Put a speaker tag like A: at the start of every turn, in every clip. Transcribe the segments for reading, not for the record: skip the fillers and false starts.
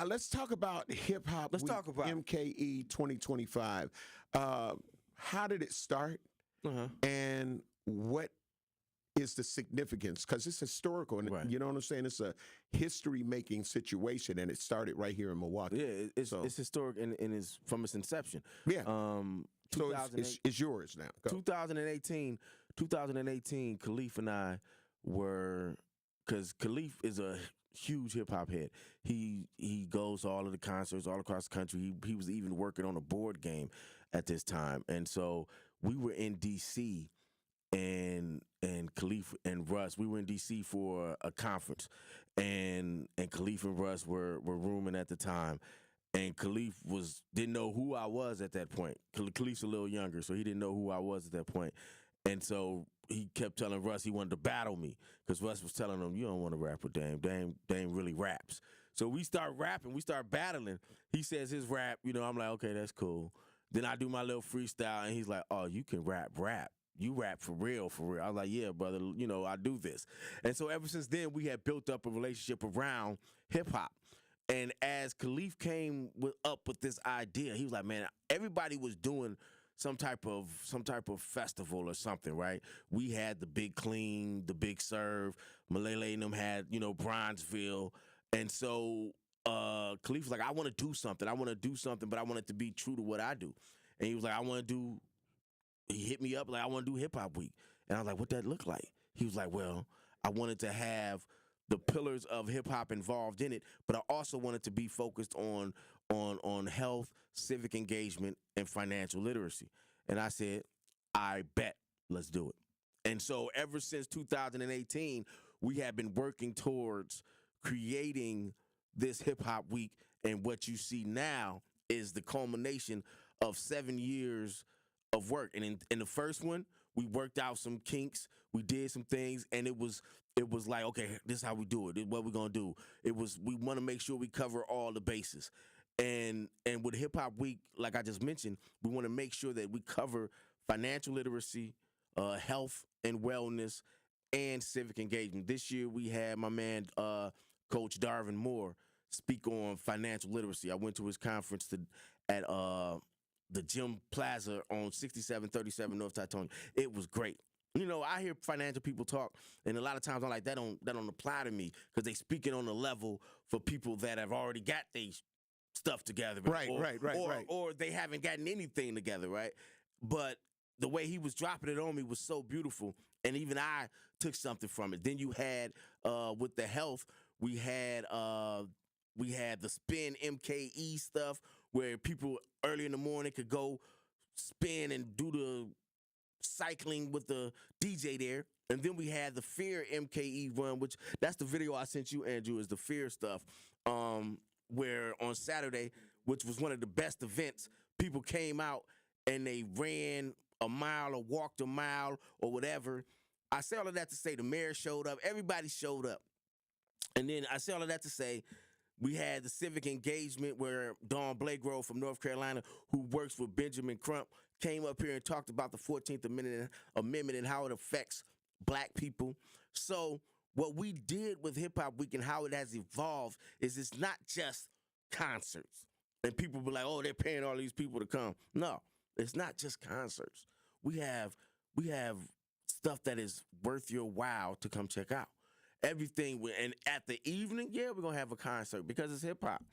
A: Let's talk about Hip-Hop Week MKE 2025. How did it start? And what is the significance? Because it's historical, and you know what I'm saying? It's a history-making situation, and it started right here in Milwaukee.
B: Yeah, it's historic and it's from its inception.
A: Yeah. So it's yours now. Go.
B: 2018, Khalif and I were, because Khalif is a huge hip-hop head. He goes to all of the concerts all across the country. He was even working on a board game at this time. And so we were in D.C., and Khalif and Russ, we were in D.C. for a conference, and Khalif and Russ were rooming at the time, and Khalif didn't know who I was at that point. Khalif's a little younger, so he didn't know who I was at that point, and so he kept telling Russ he wanted to battle me, because Russ was telling him, you don't want to rap with Dame. Dame really raps. So we start rapping, we start battling. He says his rap, I'm like, okay, that's cool. Then I do my little freestyle, and he's like, oh, you can rap. You rap for real, for real. I was like, yeah, brother, I do this. And so ever since then, we had built up a relationship around hip-hop. And as Khalif came up with this idea, he was like, man, everybody was doing some type of festival or something, right? We had the Big Clean, the Big Serve. Malele and them had, Bronzeville. And so Khalif was like, I want to do something. But I want it to be true to what I do. And he was like, he hit me up like, I want to do Hip-Hop Week. And I was like, what that look like? He was like, well, I wanted to have the pillars of hip-hop involved in it, but I also wanted to be focused on health, civic engagement, and financial literacy. And I said, I bet, let's do it. And so ever since 2018, we have been working towards creating this Hip-Hop Week, and what you see now is the culmination of 7 years of work. And in the first one, we worked out some kinks, we did some things, and it was like, okay, this is how we do it. This is what we're gonna do. We want to make sure we cover all the bases. And with Hip Hop Week, like I just mentioned, we want to make sure that we cover financial literacy, health and wellness, and civic engagement. This year we had my man Coach Darvin Moore speak on financial literacy. I went to his conference at the Gym Plaza on 6737 North Titonia. It was great. I hear financial people talk, and a lot of times I'm like, that don't apply to me, because they speaking on a level for people that have already got their stuff together.
A: Right.
B: Or they haven't gotten anything together, right? But the way he was dropping it on me was so beautiful, and even I took something from it. Then you had, with the health, we had the Spin MKE stuff, where people early in the morning could go spin and do the cycling with the DJ there. And then we had the Fear MKE run, which that's the video I sent you, Andrew, is the Fear stuff, where on Saturday, which was one of the best events, people came out and they ran a mile or walked a mile or whatever. I say all of that to say the mayor showed up. Everybody showed up. And then I say all of that to say we had the civic engagement where Dawn Blagrove from North Carolina, who works with Benjamin Crump, came up here and talked about the 14th Amendment and how it affects black people. So what we did with Hip Hop Week and how it has evolved is it's not just concerts. And people be like, oh, they're paying all these people to come. No, it's not just concerts. We have stuff that is worth your while to come check out. Everything, and at the evening, we're going to have a concert because it's hip-hop.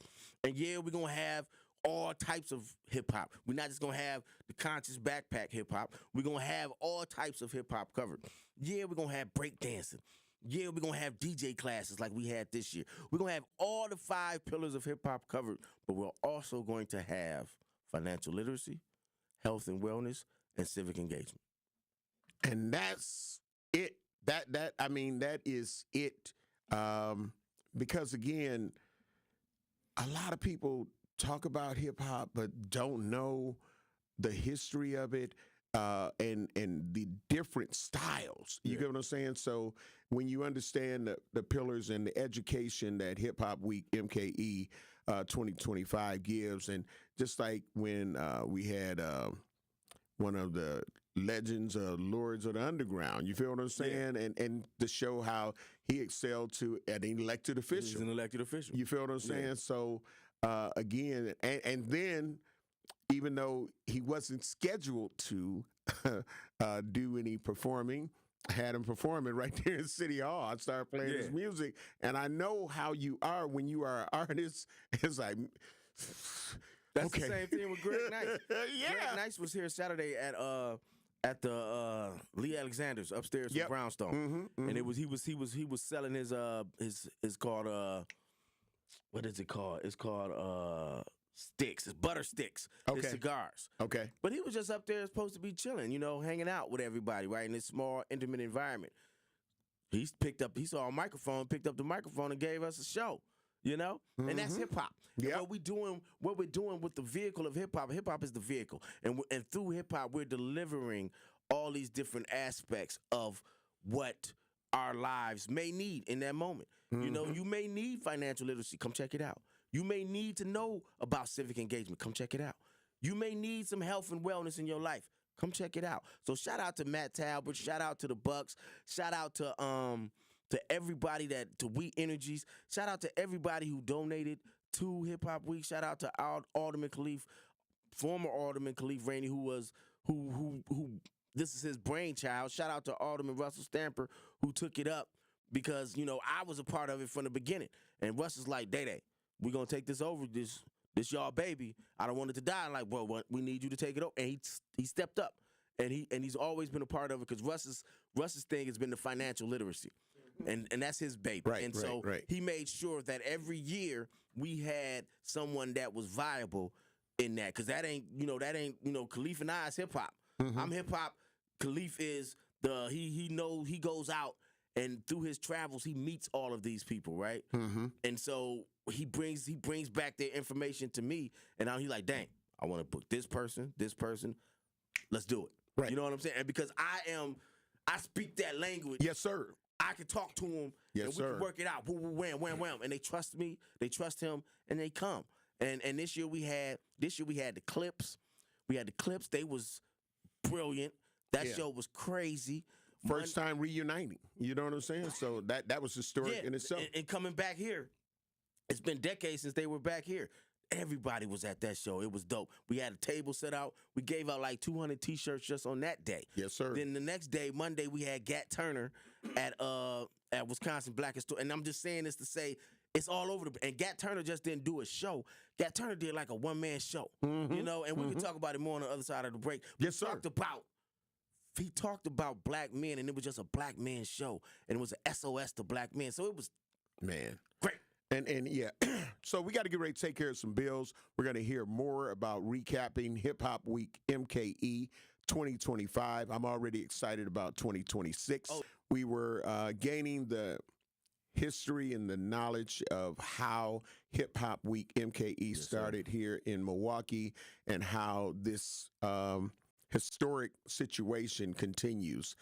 B: And we're going to have all types of hip-hop. We're not just going to have the conscious backpack hip-hop. We're going to have all types of hip-hop covered. We're going to have breakdancing. We're going to have DJ classes like we had this year. We're going to have all the 5 pillars of hip-hop covered, but we're also going to have financial literacy, health and wellness, and civic engagement.
A: And that's it. That is it. Because again, a lot of people talk about hip hop but don't know the history of it, and the different styles. You get what I'm saying? So when you understand the pillars and the education that Hip Hop Week MKE 2025 gives, and just like when we had one of the legends or lords of the underground. You feel what I'm saying? And to show how he excelled to an elected official.
B: He's an elected official.
A: You feel what I'm saying? So again, and then even though he wasn't scheduled to do any performing, I had him performing right there in City Hall. I started playing his music, and I know how you are when you are an artist. It's like,
B: that's
A: okay.
B: the same thing with Greg Nice.
A: Yeah.
B: Greg Nice was here Saturday at the Lee Alexander's upstairs in Brownstone, and he was selling his called what is it called? It's called sticks. It's butter sticks.
A: Okay.
B: His cigars.
A: Okay.
B: But he was just up there supposed to be chilling, hanging out with everybody, right, in this small, intimate environment. He saw a microphone, picked up the microphone, and gave us a show, and that's hip hop.
A: Yeah.
B: What we're doing with the vehicle of hip hop is the vehicle, and through hip hop, we're delivering all these different aspects of what our lives may need in that moment. You may need financial literacy. Come check it out. You may need to know about civic engagement. Come check it out. You may need some health and wellness in your life. Come check it out. So shout out to Matt Talbot. Shout out to the Bucks. Shout out to everybody to We Energies. Shout out to everybody who donated to Hip Hop Week. Shout out to Alderman Khalif, former Alderman Khalif Rainey, who this is his brainchild. Shout out to Alderman Russell Stamper, who took it up because I was a part of it from the beginning. And Russ is like, Day, we're gonna take this over. This y'all baby. I don't want it to die. I'm like, well, we need you to take it over. And he stepped up, and he's always been a part of it because Russ's thing has been the financial literacy, and that's his baby.
A: Right,
B: and so he made sure that every year we had someone that was viable in that, because that ain't Khalif and I's hip hop. I'm hip hop. Khalif is he goes out, and through his travels he meets all of these people, right? And so he brings back their information to me, and now he's like, dang, I want to book this person, let's do it.
A: Right.
B: You know what I'm saying? And because I speak that language.
A: Yes, sir.
B: I can talk to him,
A: yes,
B: and we can work it out. Wham, wham, wham. And they trust me, they trust him, and they come. And this year we had the clips. We had the clips. They was brilliant. That show was crazy.
A: First time reuniting. You know what I'm saying? So that was historic in itself.
B: And coming back here, it's been decades since they were back here. Everybody was at that show. It was dope. We had a table set out. We gave out like 200 T-shirts just on that day.
A: Yes, sir.
B: Then the next day, Monday, we had Gat Turner at Wisconsin Black Historic. And I'm just saying this to say it's all over and Gat Turner just didn't do a show. Gat Turner did like a one-man show, and we can talk about it more on the other side of the break.
A: Yes, sir.
B: He talked about black men, and it was just a black man show, and it was an SOS to black men. So it was great.
A: And yeah, so we got to get ready to take care of some bills. We're going to hear more about recapping Hip-Hop Week MKE 2025. I'm already excited about 2026. We were gaining the history and the knowledge of how Hip-Hop Week MKE started here in Milwaukee, and how this historic situation continues.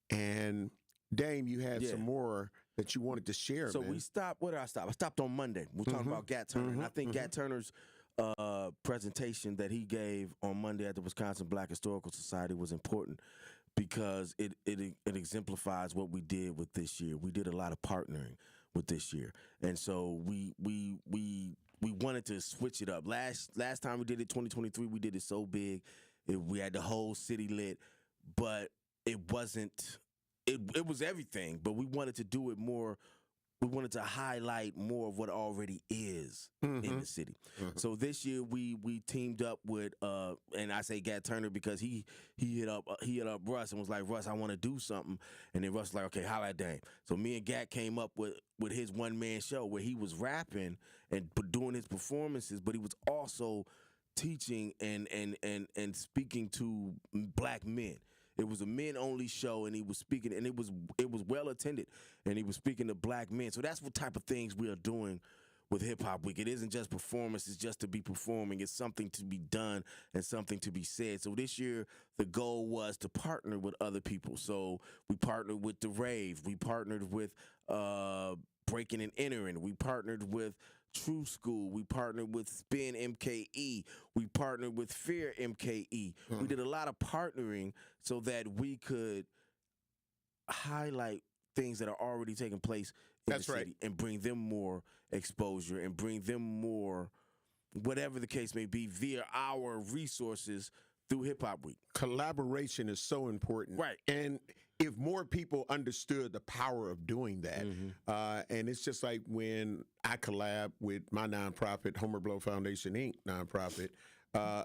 A: And Dame, you had some more that you wanted to share.
B: So
A: man.
B: we stopped. Where did I stop? I stopped on Monday. We're talking about Gat Turner. And I think Gat Turner's presentation that he gave on Monday at the Wisconsin Black Historical Society was important because it exemplifies what we did with this year. We did a lot of partnering with this year, and so we wanted to switch it up. Last time we did it, 2023, we did it so big, we had the whole city lit, but it wasn't. It was everything, but we wanted to do it more. We wanted to highlight more of what already is in the city. So this year we teamed up with and I say Gat Turner because he hit up Russ and was like, Russ, I want to do something. And then Russ was like, okay, holla at Dame. So me and Gat came up with his one-man show where he was rapping and doing his performances, but he was also teaching and speaking to black men. It was a men-only show, and he was speaking, and it was well attended, and he was speaking to black men. So that's what type of things we are doing with Hip Hop Week. It isn't just performance; it's just to be performing. It's something to be done and something to be said. So this year, the goal was to partner with other people. So we partnered with The Rave. We partnered with Breaking and Entering. We partnered with True School. We partnered with Spin MKE. We partnered with Fear MKE. We did a lot of partnering so that we could highlight things that are already taking place in
A: That's
B: the
A: right.
B: city and bring them more exposure and bring them more, whatever the case may be, via our resources through Hip-Hop Week.
A: Collaboration is so important.
B: Right.
A: And if more people understood the power of doing that, and it's just like when I collab with my nonprofit, Homer Blow Foundation, Inc. nonprofit,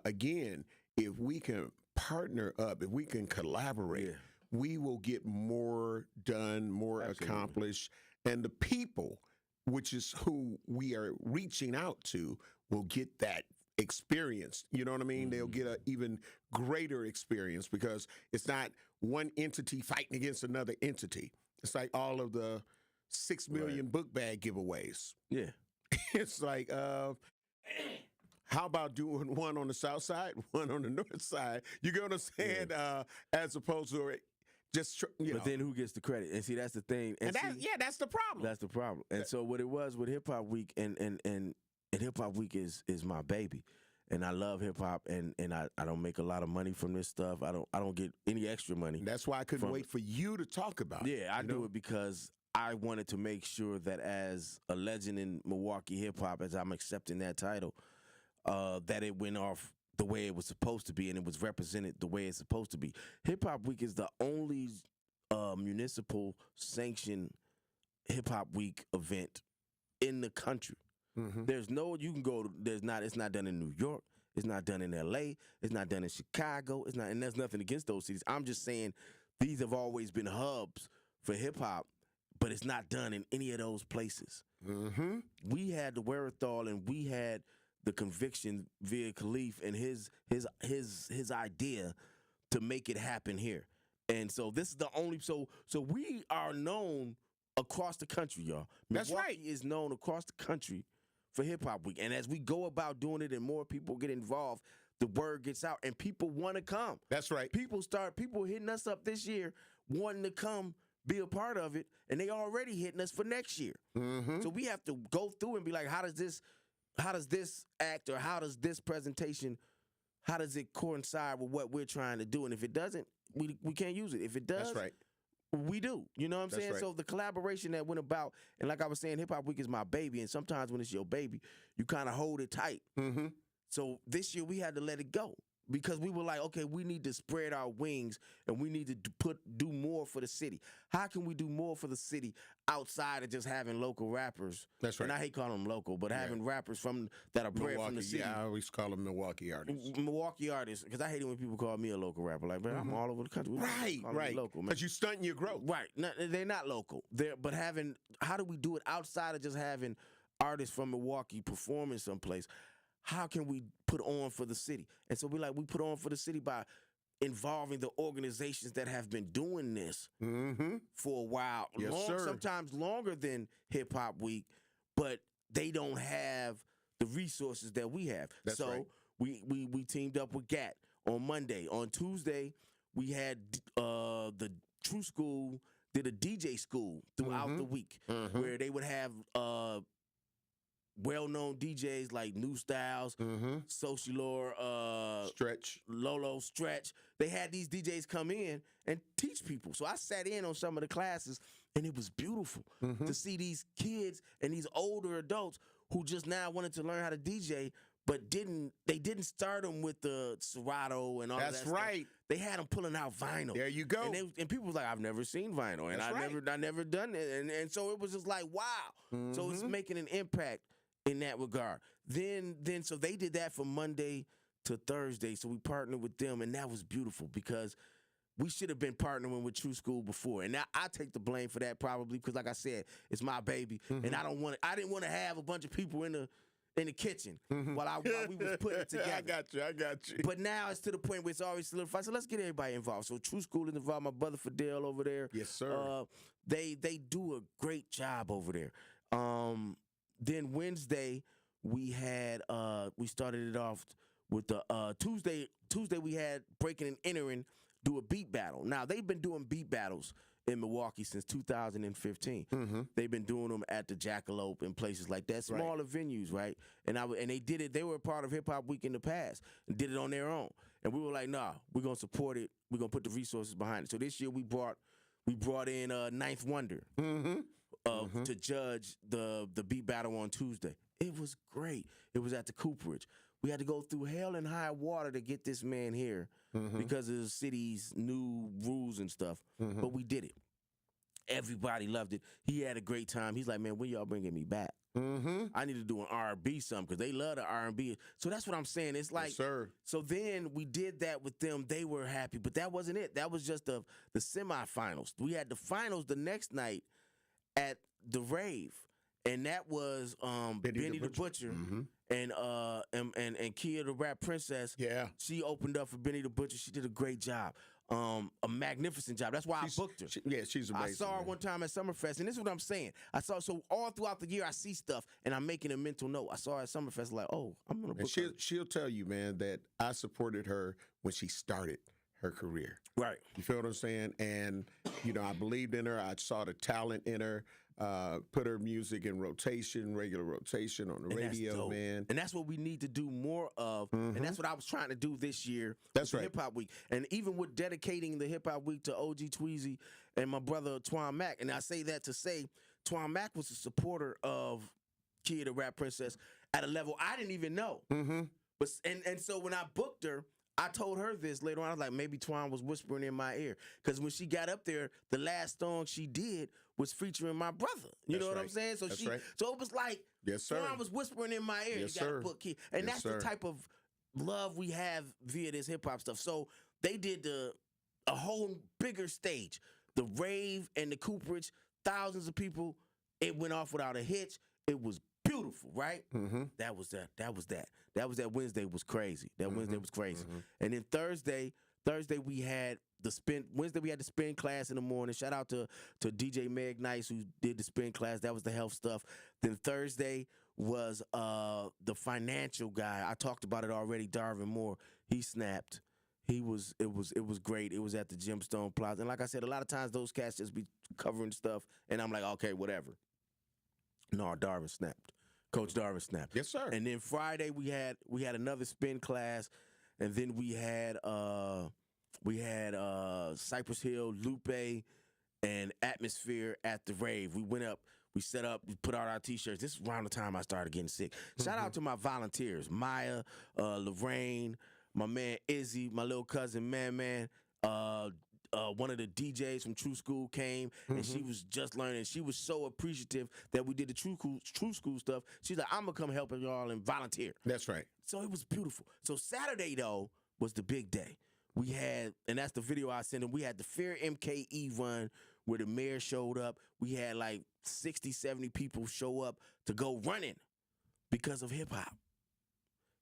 A: again, if we can partner up, if we can collaborate, we will get more done, more accomplished. And the people, which is who we are reaching out to, will get that experience. You know what I mean? They'll get an even greater experience because it's not one entity fighting against another entity. It's like all of the 6 million book bag giveaways.
B: Yeah.
A: It's like, how about doing one on the south side, one on the north side? You get what I'm saying? As opposed to just, you know.
B: But then who gets the credit? And see, that's the thing.
A: And that's the problem.
B: That's the problem. And so what it was with Hip Hop Week and Hip Hop Week is my baby. And I love hip hop and I don't make a lot of money from this stuff. I don't get any extra money.
A: That's why I couldn't wait for you to talk about it.
B: Yeah, I do it because I wanted to make sure that as a legend in Milwaukee hip hop, as I'm accepting that title, that it went off the way it was supposed to be and it was represented the way it's supposed to be. Hip Hop Week is the only municipal sanctioned Hip Hop Week event in the country. There's no, you can go, it's not done in New York, it's not done in LA, it's not done in Chicago, and there's nothing against those cities. I'm just saying these have always been hubs for hip hop, but it's not done in any of those places. We had the wherewithal and we had the conviction via Khalif and his idea to make it happen here. And so this is the only, so we are known across the country, y'all.
A: That's
B: Milwaukee
A: right.
B: is known across the country for Hip Hop Week. And as we go about doing it and more people get involved, the word gets out and people want to come.
A: That's right.
B: People hitting us up this year wanting to come be a part of it, and they already hitting us for next year. So we have to go through and be like, how does this act or how does this presentation, how does it coincide with what we're trying to do? And if it doesn't, we can't use it. If it does,
A: That's right.
B: we do. You know what I'm
A: That's
B: saying?
A: right.
B: So the collaboration that went about, and like I was saying, Hip Hop Week is my baby, and sometimes when it's your baby, you kind of hold it tight. So this year we had to let it go because we were like, okay, we need to spread our wings and we need to do more for the city. How can we do more for the city outside of just having local rappers?
A: That's right.
B: And I hate calling them local, but having rappers that are bred from the city.
A: Yeah, I always call them Milwaukee artists.
B: Milwaukee artists, because I hate it when people call me a local rapper. Like, man, I'm all over the country.
A: Right.
B: Local, man.
A: Because you stunting your growth.
B: Right. No, they're not local. But how do we do it outside of just having artists from Milwaukee performing someplace? How can we put on for the city? And so we put on for the city by involving the organizations that have been doing this for a while.
A: Yes, sir.
B: Sometimes longer than Hip Hop Week, but they don't have the resources that we have.
A: That's right.
B: we teamed up with GAT on Monday. On Tuesday, we had the True School did a DJ school throughout the week where they would have well-known DJs like New Styles, Socialor,
A: Stretch.
B: Lolo, Stretch. They had these DJs come in and teach people. So I sat in on some of the classes, and it was beautiful to see these kids and these older adults who just now wanted to learn how to DJ, but they didn't start them with the Serato and all that stuff.
A: That's right.
B: They had them pulling out vinyl.
A: There you go.
B: And people was like, I've never seen vinyl, and I never done it. And so it was just like, wow. So it's making an impact in that regard. Then so they did that from Monday to Thursday. So we partnered with them, and that was beautiful because we should have been partnering with True School before. And now I take the blame for that probably because, like I said, it's my baby, and I didn't want to have a bunch of people in the kitchen while we was putting it together.
A: I got you.
B: But now it's to the point where it's already solidified. So let's get everybody involved. So True School is involved. My brother Fidel over there.
A: Yes, sir.
B: They do a great job over there. Then Wednesday we started it off with the Tuesday we had Breaking and Entering do a beat battle. Now they've been doing beat battles in Milwaukee since 2015. They've been doing them at the Jackalope and places like that, smaller venues, right? And they did it. They were a part of Hip-Hop Week in the past and did it on their own. And we were like, nah, we're gonna support it. We're gonna put the resources behind it. So this year we brought in Ninth Wonder to judge the beat battle on Tuesday. It was great. It was at the Cooperage. We had to go through hell and high water to get this man here because of the city's new rules and stuff. But we did it. Everybody loved it. He had a great time. He's like, man, when y'all bringing me back? I need to do an R&B something because they love the R&B. So that's what I'm saying. It's like,
A: yes, sir.
B: So then we did that with them. They were happy, but that wasn't it. That was just the semifinals. We had the finals the next night at the Rave, and that was Benny the Butcher and Kia the Rap Princess.
A: Yeah,
B: she opened up for Benny the Butcher. She did a great job. A magnificent job. That's why I booked her.
A: She's amazing.
B: I saw her one time at Summerfest, and this is what I'm saying. So all throughout the year, I see stuff, and I'm making a mental note. I saw her at Summerfest, like, oh, I'm gonna book her.
A: She'll tell you, man, that I supported her when she started her career.
B: Right.
A: You feel what I'm saying? And I believed in her. I saw the talent in her. Put her music in rotation, regular rotation on the radio, man.
B: And that's what we need to do more of. And that's what I was trying to do this year.
A: That's right.
B: Hip-Hop Week. And even with dedicating the Hip-Hop Week to OG Tweezy and my brother Twan Mack. And I say that to say Twan Mack was a supporter of Kia the Rap Princess at a level I didn't even know. But so when I booked her, I told her this later on. I was like, maybe Twan was whispering in my ear. Because when she got up there, the last song she did was featuring my brother. You know what I'm saying? So so it was like,
A: yes, sir.
B: Twan was whispering in my ear.
A: Yes,
B: you got
A: sir.
B: to book Kia. And
A: Yes,
B: that's the type of love we have via this hip-hop stuff. So they did a whole bigger stage. The Rave and the Cooperage, thousands of people. It went off without a hitch. It was beautiful, right? That was that Wednesday was crazy. Wednesday was crazy. And then Thursday we had the spin. Wednesday we had the spin class in the morning. Shout out to DJ Meg Nice who did the spin class. That was the health stuff. Then Thursday was the financial guy. I talked about it already. Darvin Moore. He snapped. It was great. It was at the Gemstone Plaza. And like I said, a lot of times those cats just be covering stuff, and I'm like, okay, whatever. No, Darvin snapped. Coach Darvin snapped.
A: Yes, sir.
B: And then Friday we had another spin class, and then we had Cypress Hill, Lupe, and Atmosphere at the Rave. We went up, we set up, we put out our T-shirts. This is around the time I started getting sick. Shout out to my volunteers, Maya, Lorraine, my man Izzy, my little cousin Man. One of the DJs from True School came, and she was just learning. She was so appreciative that we did the True School stuff. She's like, I'm going to come help y'all and volunteer.
A: That's right.
B: So it was beautiful. So Saturday, though, was the big day. We had, and that's the video I sent him, we had the Fear MKE run where the mayor showed up. We had like 60, 70 people show up to go running because of hip-hop.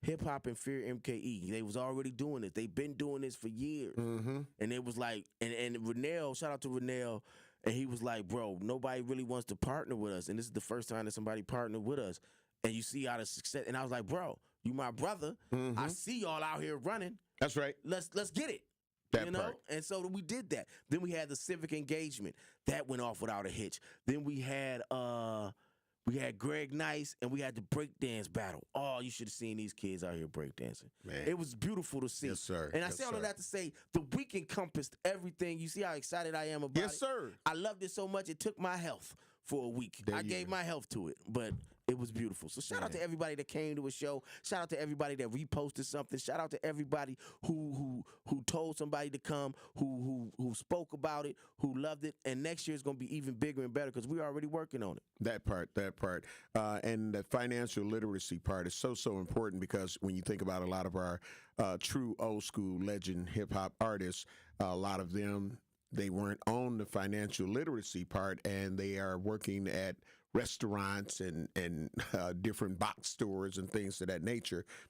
B: Hip-Hop and Fear MKE. They was already doing this. They've been doing this for years. And it was like, and Renell, shout out to Renell, and he was like, bro, nobody really wants to partner with us. And this is the first time that somebody partnered with us. And you see out of success. And I was like, bro, you my brother. I see y'all out here running.
A: That's right.
B: Let's get it.
A: That part.
B: And so we did that. Then we had the civic engagement. That went off without a hitch. Then we had Greg Nice, and we had the breakdance battle. Oh, you should have seen these kids out here breakdancing. Man. It was beautiful to see.
A: Yes, sir.
B: And I say all of that to say the week encompassed everything. You see how excited I am about it?
A: Yes, sir.
B: I loved it so much, it took my health for a week. I gave my health to it, but it was beautiful. So shout out to everybody that came to a show. Shout out to everybody that reposted something. Shout out to everybody who told somebody to come, who spoke about it, who loved it. And next year is going to be even bigger and better because we're already working on it.
A: That part. And the financial literacy part is so important because when you think about a lot of our true old school legend hip-hop artists, a lot of them, they weren't on the financial literacy part, and they are working at restaurants and different box stores and things of that nature